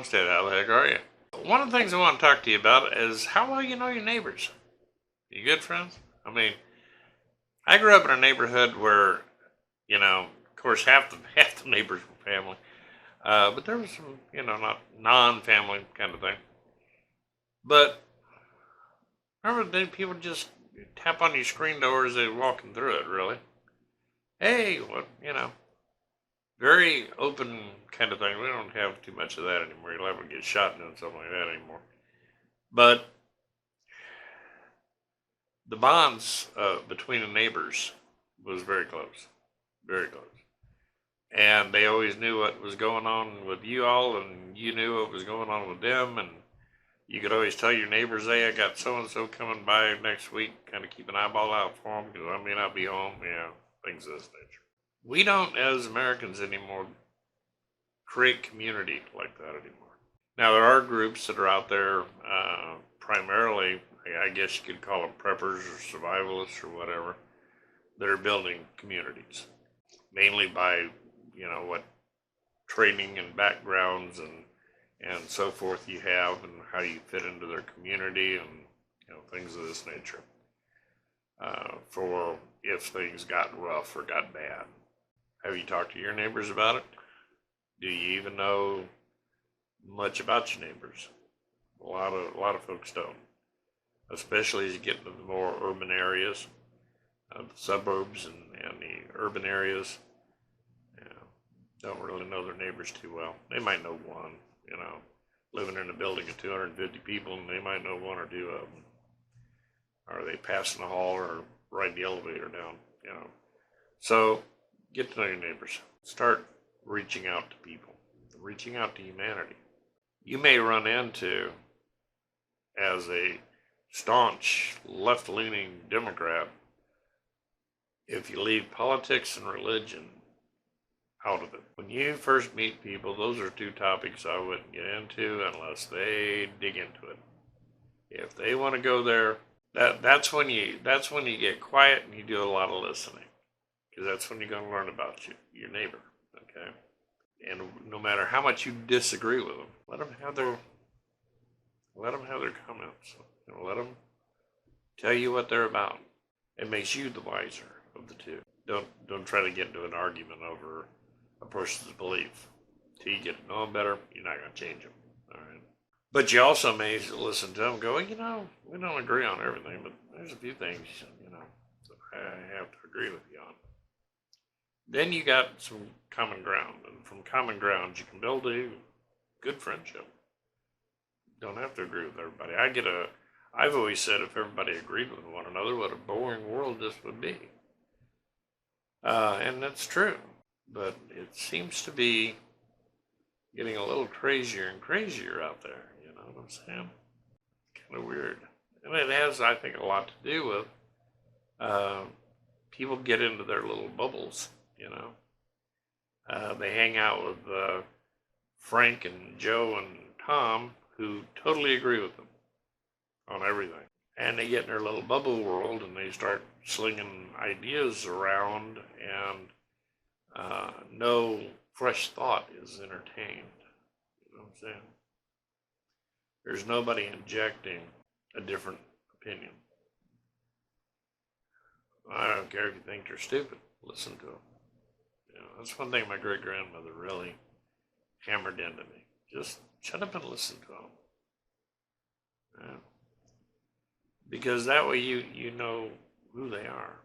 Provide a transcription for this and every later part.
homestead. How the heck are you? One of the things I want to talk to you about is how well you know your neighbors. You good friends? I mean, I grew up in a neighborhood where, of course, half the neighbors were family, but there was some, not non-family kind of thing. But remember, then people just tap on your screen door as they're walking through it. Really? Hey, what? Very open kind of thing. We don't have too much of that anymore. You'll have to get shot doing something like that anymore. But the bonds between the neighbors was very close, very close. And they always knew what was going on with you all, and you knew what was going on with them. And you could always tell your neighbors, hey, I got so-and-so coming by next week. Kind of keep an eyeball out for them because I may not be home. Things of this nature. We don't, as Americans anymore, create community like that anymore. Now, there are groups that are out there, primarily, I guess you could call them preppers or survivalists or whatever, that are building communities, mainly by, what training and backgrounds and so forth you have and how you fit into their community and, things of this nature, for if things got rough or got bad. Have you talked to your neighbors about it? Do you even know much about your neighbors? A lot of folks don't, especially as you get into the more urban areas, the suburbs and the urban areas. Don't really know their neighbors too well. They might know one, living in a building of 250 people, and they might know one or two of them. Are they passing the hall or riding the elevator down? So get to know your neighbors. Start reaching out to people, reaching out to humanity. You may run into, as a staunch left-leaning Democrat, if you leave politics and religion out of it. When you first meet people, those are two topics I wouldn't get into unless they dig into it. If they want to go there, that's when you get quiet and you do a lot of listening, because that's when you're going to learn about your neighbor. Okay, and no matter how much you disagree with them, let them have their comments. Let them tell you what they're about. It makes you the wiser of the two. Don't try to get into an argument over a person's belief. Till you get to know them better, you're not going to change them. All right. But you also may listen to them and go, we don't agree on everything, but there's a few things, I have to agree with you on. Then you got some common ground, and from common ground you can build a good friendship. Don't have to agree with everybody. I've always said if everybody agreed with one another, what a boring world this would be. And that's true. But it seems to be getting a little crazier and crazier out there. You know what I'm saying? Kind of weird. And it has, I think, a lot to do with people get into their little bubbles, They hang out with Frank and Joe and Tom, who totally agree with them on everything. And they get in their little bubble world and they start slinging ideas around, and no fresh thought is entertained. You know what I'm saying? There's nobody injecting a different opinion. I don't care if you think they're stupid. Listen to them. That's one thing my great-grandmother really hammered into me. Just shut up and listen to them. Yeah. Because that way you know who they are.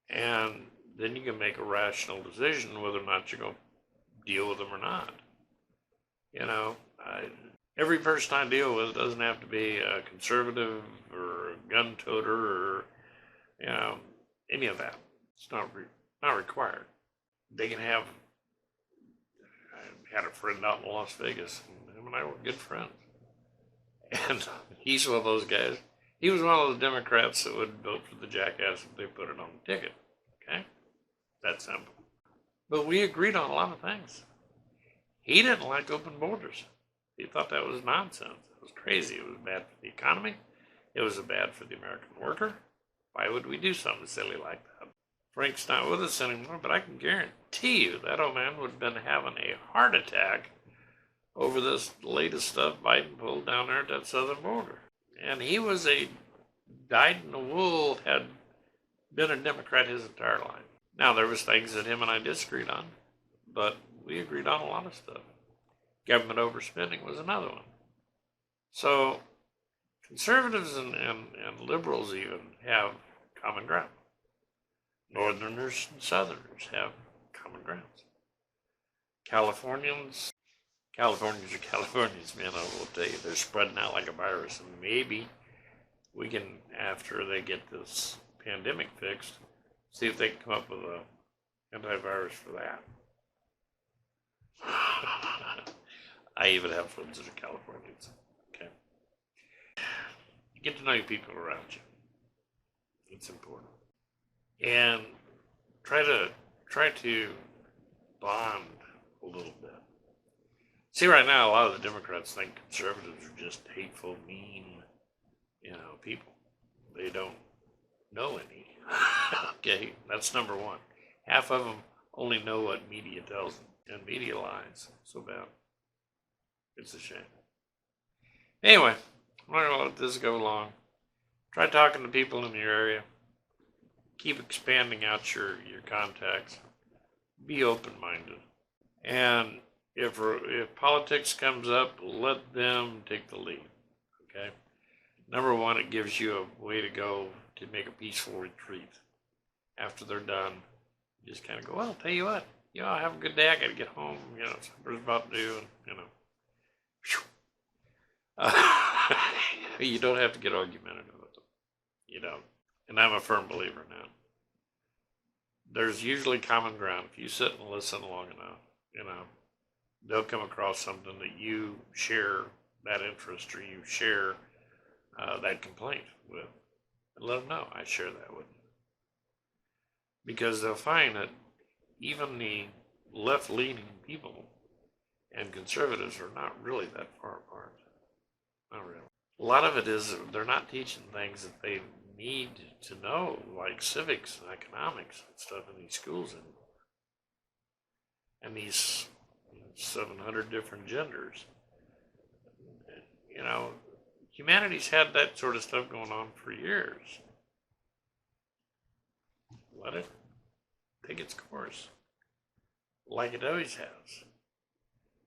And then you can make a rational decision whether or not you're going to deal with them or not. Every person I deal with doesn't have to be a conservative or a gun toter or, any of that. It's not required. They can have, I had a friend out in Las Vegas, and him and I were good friends. And he's one of those guys. He was one of those Democrats that would vote for the jackass if they put it on the ticket. Okay? That simple. But we agreed on a lot of things. He didn't like open borders. He thought that was nonsense. It was crazy. It was bad for the economy. It was bad for the American worker. Why would we do something silly like that? Frank's not with us anymore, but I can guarantee you that old man would have been having a heart attack over this latest stuff Biden pulled down there at that southern border. And he was a dyed-in-the-wool, had been a Democrat his entire life. Now, there was things that him and I disagreed on, but we agreed on a lot of stuff. Government overspending was another one. So, conservatives and liberals even have common ground. Northerners and Southerners have common grounds. Californians are Californians, man, I will tell you, they're spreading out like a virus. And maybe we can, after they get this pandemic fixed, see if they can come up with an antivirus for that. I even have friends that are Californians. Okay. You get to know your people around you. It's important. And try to bond a little bit. See, right now, a lot of the Democrats think conservatives are just hateful, mean, people. They don't know any. Okay, that's number one. Half of them only know what media tells them, and media lies so bad. It's a shame. Anyway, I'm not going to let this go long. Try talking to people in your area. Keep expanding out your contacts. Be open-minded. And if politics comes up, let them take the lead. Okay? Number one, it gives you a way to go to make a peaceful retreat. After they're done, you just kind of go, well, I'll tell you what, have a good day. I got to get home. Supper's about due, and you don't have to get argumentative with them. You don't. And I'm a firm believer now. There's usually common ground. If you sit and listen long enough, they'll come across something that you share that interest or you share that complaint with. And let them know I share that with you. Because they'll find that even the left-leaning people and conservatives are not really that far apart. Not really. A lot of it is they're not teaching things that they need to know, like civics and economics and stuff in these schools anymore. And these 700 different genders. Humanity's had that sort of stuff going on for years. Let it take its course, like it always has.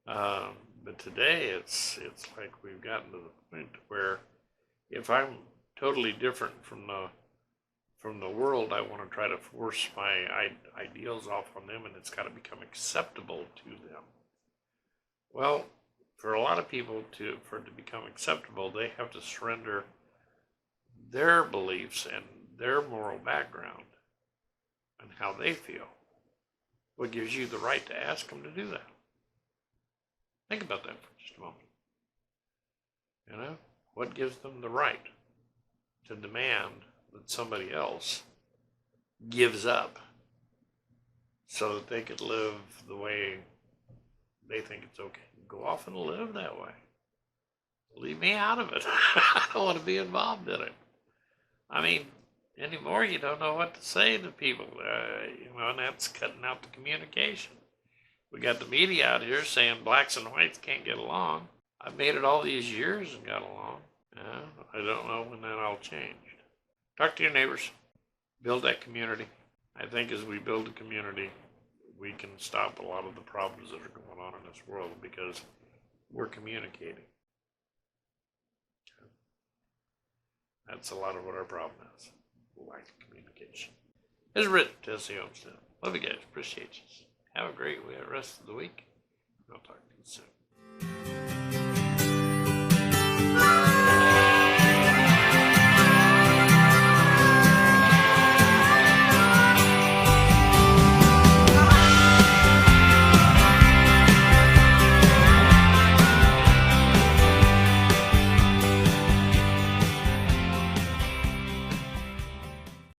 But today it's like we've gotten to the point where if I'm totally different from the world, I want to try to force my ideals off on them, and it's got to become acceptable to them. Well, for a lot of people, for it to become acceptable, they have to surrender their beliefs and their moral background and how they feel. What gives you the right to ask them to do that? Think about that for just a moment. What gives them the right to demand that somebody else gives up so that they could live the way they think it's okay? Go off and live that way. Leave me out of it. I don't want to be involved in it. Anymore you don't know what to say to people, and that's cutting out the communication. We got the media out here saying blacks and whites can't get along. I've made it all these years and got along. I don't know when that all changed. Talk to your neighbors. Build that community. I think as we build a community, we can stop a lot of the problems that are going on in this world because we're communicating. That's a lot of what our problem is. Lack of communication. It's written, Jesse Olmstead. Love you guys. Appreciate you. Have a great rest of the week. I'll talk to you soon.